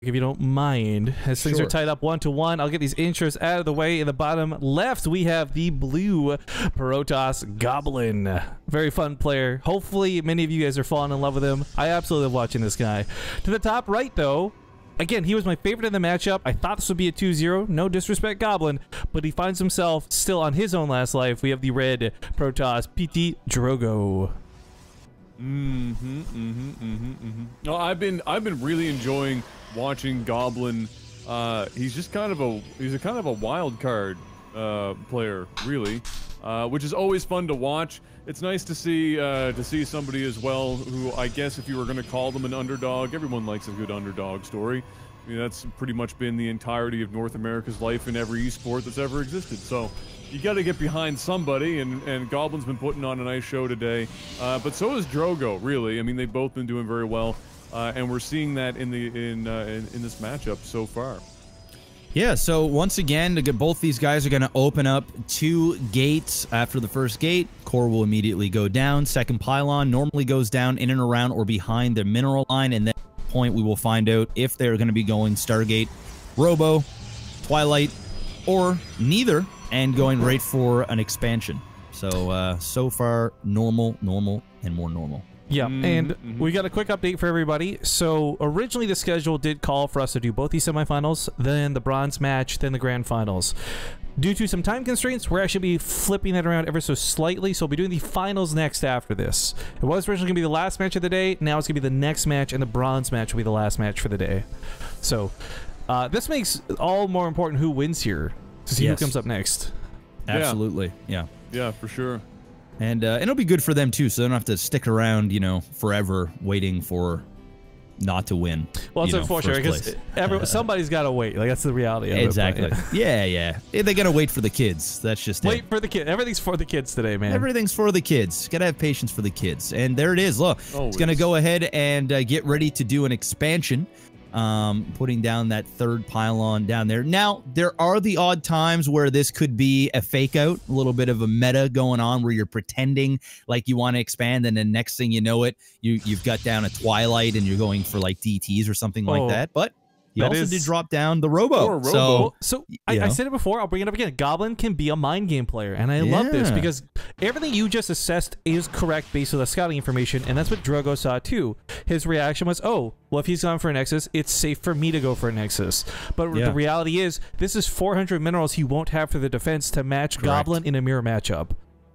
if you don't mind, as things Sure. are tied up 1-1. I'll get these intros out of the way. In the bottom left, we have the blue Protoss Goblin. Very fun player. Hopefully, many of you guys are falling in love with him. I absolutely love watching this guy. To the top right, though, again, he was my favorite in the matchup. I thought this would be a 2-0. No disrespect, Goblin, but he finds himself still on his own last life. We have the red Protoss PtitDrogo. No, I've been really enjoying watching Goblin. He's just kind of a wild card player, really, which is always fun to watch. It's nice to see somebody as well who, I guess, if you were going to call them an underdog, everyone likes a good underdog story. I mean, that's pretty much been the entirety of North America's life in every esport that's ever existed. So you got to get behind somebody, and Goblin's been putting on a nice show today. But so is Drogo, really. I mean, they've both been doing very well, and we're seeing that in this matchup so far. Yeah, so once again, both these guys are going to open up 2 gates. After the first gate, core will immediately go down. Second pylon normally goes down in and around or behind the mineral line, and then at that point we will find out if they're going to be going Stargate, Robo, Twilight, or neither, and going right for an expansion. So, so far, normal, and more normal. Yeah, and we got a quick update for everybody. So originally the schedule did call for us to do both these semifinals, then the bronze match, then the grand finals. Due to some time constraints, we're actually be flipping that around ever so slightly, so we'll be doing the finals next after this. It was originally going to be the last match of the day, now it's going to be the next match, and the bronze match will be the last match for the day. So this makes all more important who wins here, to see who comes up next. Absolutely, yeah. Yeah, for sure. And it'll be good for them too, so they don't have to stick around, you know, forever waiting for not to win. Well, it's unfortunate because somebody's got to wait. Like, that's the reality of exactly. it. Yeah. They gotta wait for the kids. That's just wait for the kids. Everything's for the kids today, man. Everything's for the kids. Gotta have patience for the kids. And there it is. Look, always. It's gonna go ahead and get ready to do an expansion. Putting down that 3rd pylon down there. Now, there are the odd times where this could be a fake out, a little bit of a meta going on where you're pretending like you want to expand, and then next thing you know it, you've got down a Twilight and you're going for like DTs or something like that. But he also did drop down the Robo. So I said it before, I'll bring it up again. Goblin can be a mind game player, and I love this because everything you just assessed is correct based on the scouting information, and that's what Drogo saw too. His reaction was, oh, well, if he's gone for a Nexus, it's safe for me to go for a Nexus. But the reality is, this is 400 minerals he won't have for the defense to match Goblin in a mirror matchup.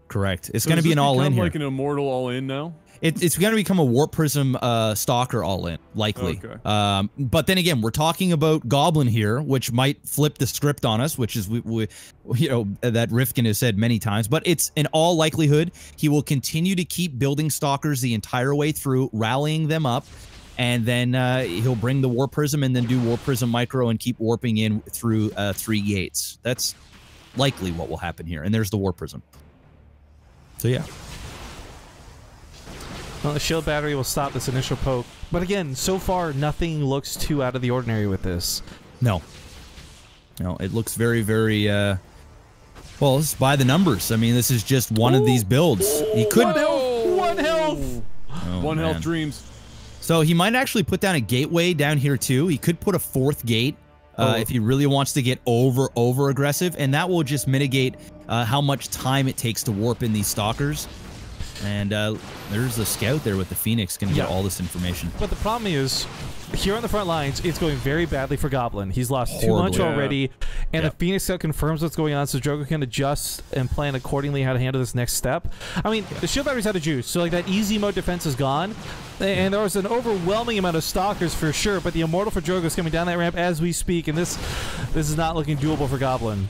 Correct. It's going to be an all-in here. Like an immortal all-in now? It's going to become a Warp Prism Stalker all-in, likely. Okay. But then again, we're talking about Goblin here, which might flip the script on us, which is, you know, that Rifkin has said many times. But it's in all likelihood, he will continue to keep building Stalkers the entire way through, rallying them up, and then he'll bring the Warp Prism and then do Warp Prism Micro and keep warping in through 3 gates. That's likely what will happen here. And there's the Warp Prism. So, yeah. Well, the shield battery will stop this initial poke. But again, so far, nothing looks too out of the ordinary with this. No, it looks very, very, well, it's by the numbers. I mean, this is just one of these builds. He could... One health! Oh, one health dreams. So he might actually put down a gateway down here, too. He could put a 4th gate if he really wants to get over aggressive, and that will just mitigate how much time it takes to warp in these Stalkers. And there's a scout there with the Phoenix going to get all this information. But the problem is, here on the front lines, it's going very badly for Goblin. He's lost too much already, and the Phoenix scout confirms what's going on, so Drogo can adjust and plan accordingly how to handle this next step. I mean, the shield battery's out of juice, so like that easy mode defense is gone, and there was an overwhelming amount of Stalkers for sure, but the Immortal for Drogo is coming down that ramp as we speak, and this is not looking doable for Goblin.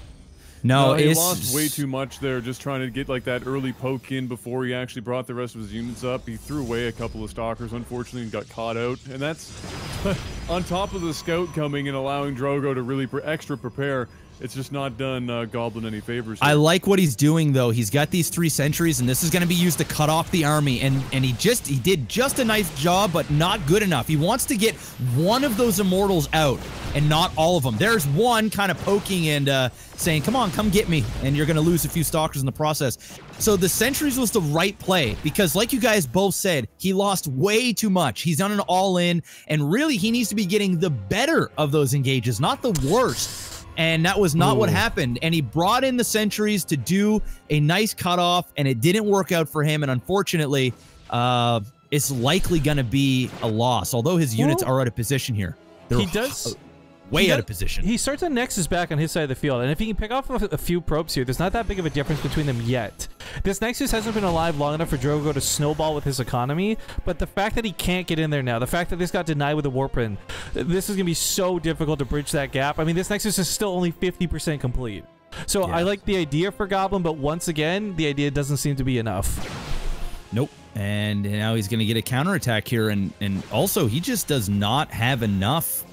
No, he lost way too much there just trying to get like that early poke in before he actually brought the rest of his units up. He threw away a couple of Stalkers, unfortunately, and got caught out. And that's on top of the scout coming and allowing Drogo to really extra prepare. It's just not done Goblin any favors here. I like what he's doing, though. He's got these 3 sentries, and this is going to be used to cut off the army. And he did just a nice job, but not good enough. He wants to get one of those Immortals out. and not all of them. There's one kind of poking and saying, come on, come get me, and you're going to lose a few stalkers in the process. So the sentries was the right play because, like you guys both said, he lost way too much. He's done an all-in, and really he needs to be getting the better of those engages, not the worst. And that was not what happened. And he brought in the sentries to do a nice cutoff, and it didn't work out for him. And unfortunately, it's likely going to be a loss, although his units are out of position here. They're way out of position. He starts a Nexus back on his side of the field, and if he can pick off a few probes here, there's not that big of a difference between them yet. This Nexus hasn't been alive long enough for Drogo to snowball with his economy, but the fact that he can't get in there now, the fact that this got denied with a warp in, this is going to be so difficult to bridge that gap. I mean, this Nexus is still only 50% complete. So I like the idea for Goblin, but once again, the idea doesn't seem to be enough. Nope. And now he's going to get a counterattack here, and also he just does not have enough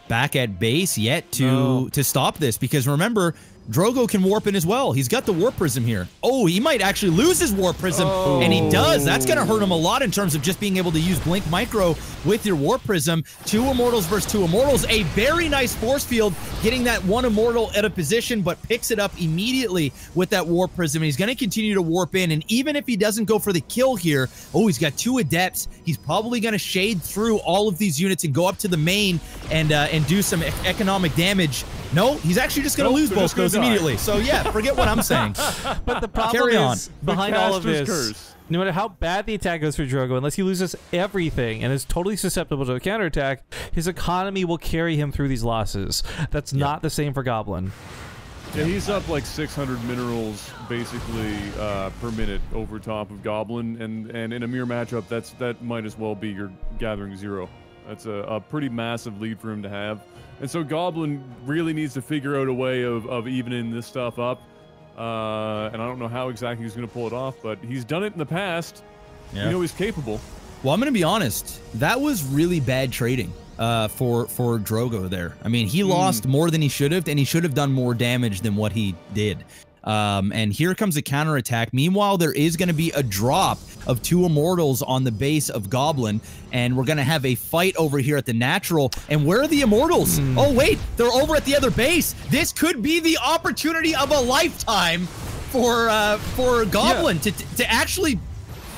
back at base yet to stop this, because remember, Drogo can warp in as well. He's got the warp prism here. Oh, he might actually lose his warp prism, and he does. That's going to hurt him a lot in terms of just being able to use Blink Micro with your warp prism. 2 Immortals versus 2 Immortals. A very nice force field, getting that 1 Immortal at a position, but picks it up immediately with that warp prism. And he's going to continue to warp in, and even if he doesn't go for the kill here, he's got 2 Adepts. He's probably going to shade through all of these units and go up to the main and do some economic damage. No, he's actually just going to lose both those immediately. So yeah, forget what I'm saying. But the problem is, behind all of this, no matter how bad the attack goes for Drogo, unless he loses everything and is totally susceptible to a counterattack, his economy will carry him through these losses. That's not the same for Goblin. Yeah, he's up like 600 minerals basically per minute over top of Goblin, and in a mirror matchup, that might as well be your gathering 0. That's a pretty massive lead for him to have. And so Goblin really needs to figure out a way of evening this stuff up. And I don't know how exactly he's going to pull it off, but he's done it in the past. Yeah. You know he's capable. Well, I'm going to be honest. That was really bad trading for Drogo there. I mean, he lost more than he should have, and he should have done more damage than what he did. And here comes a counterattack. Meanwhile, there is going to be a drop of 2 Immortals on the base of Goblin, and we're going to have a fight over here at the natural. And where are the Immortals? Oh, wait, they're over at the other base. This could be the opportunity of a lifetime for Goblin to actually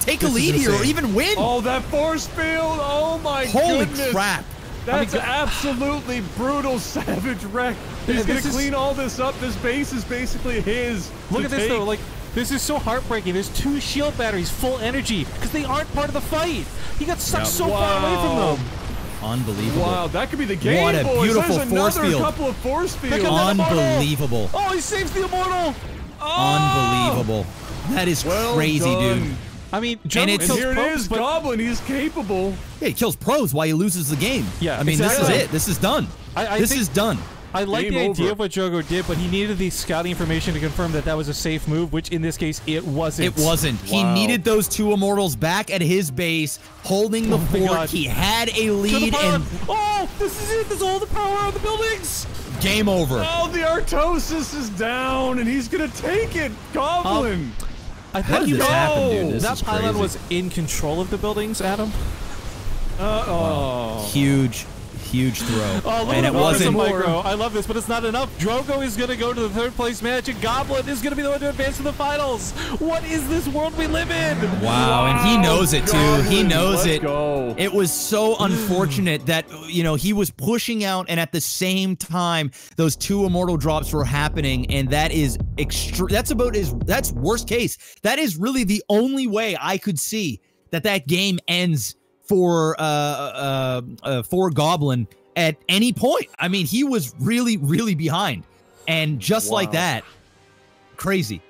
take a lead here or even win. Oh, that force field. Oh, my goodness. Holy crap. That's absolutely brutal, savage wreck. He's going to clean all this up. This base is basically his. Look at this, though. Like, this is so heartbreaking. There's 2 shield batteries, full energy, because they aren't part of the fight. He got sucked so far away from them. Unbelievable. Wow, that could be the game, what a boys. Beautiful There's force another field. couple of force fields. Unbelievable. Oh, he saves the Immortal. Unbelievable. That is crazy, dude. I mean, and here it is, Goblin. He's capable. Yeah, he kills pros while he loses the game. Yeah, I mean, this is it. This is done. This is done. I like the idea of what Drogo did, but he needed the scouting information to confirm that that was a safe move, which in this case, it wasn't. It wasn't. Wow. He needed those 2 Immortals back at his base, holding the fort. He had a lead. And oh, this is it. There's all the power on the buildings. Game over. Oh, the Artosis is down, and he's going to take it. Goblin. I How did this happen, dude? This that is pylon crazy. was in control of the buildings, Adam. Huge throw. Oh, and it wasn't micro. I love this, but it's not enough. Drogo is going to go to the 3rd place match, and Goblin is going to be the one to advance to the finals. What is this world we live in? Wow, and he knows it too. Goblin, he knows it. Go. It was so unfortunate that, you know, he was pushing out, and at the same time, those 2 Immortal drops were happening, and that is that's worst case. That is really the only way I could see that game ends for Goblin at any point. I mean, he was really behind, and just like that, crazy.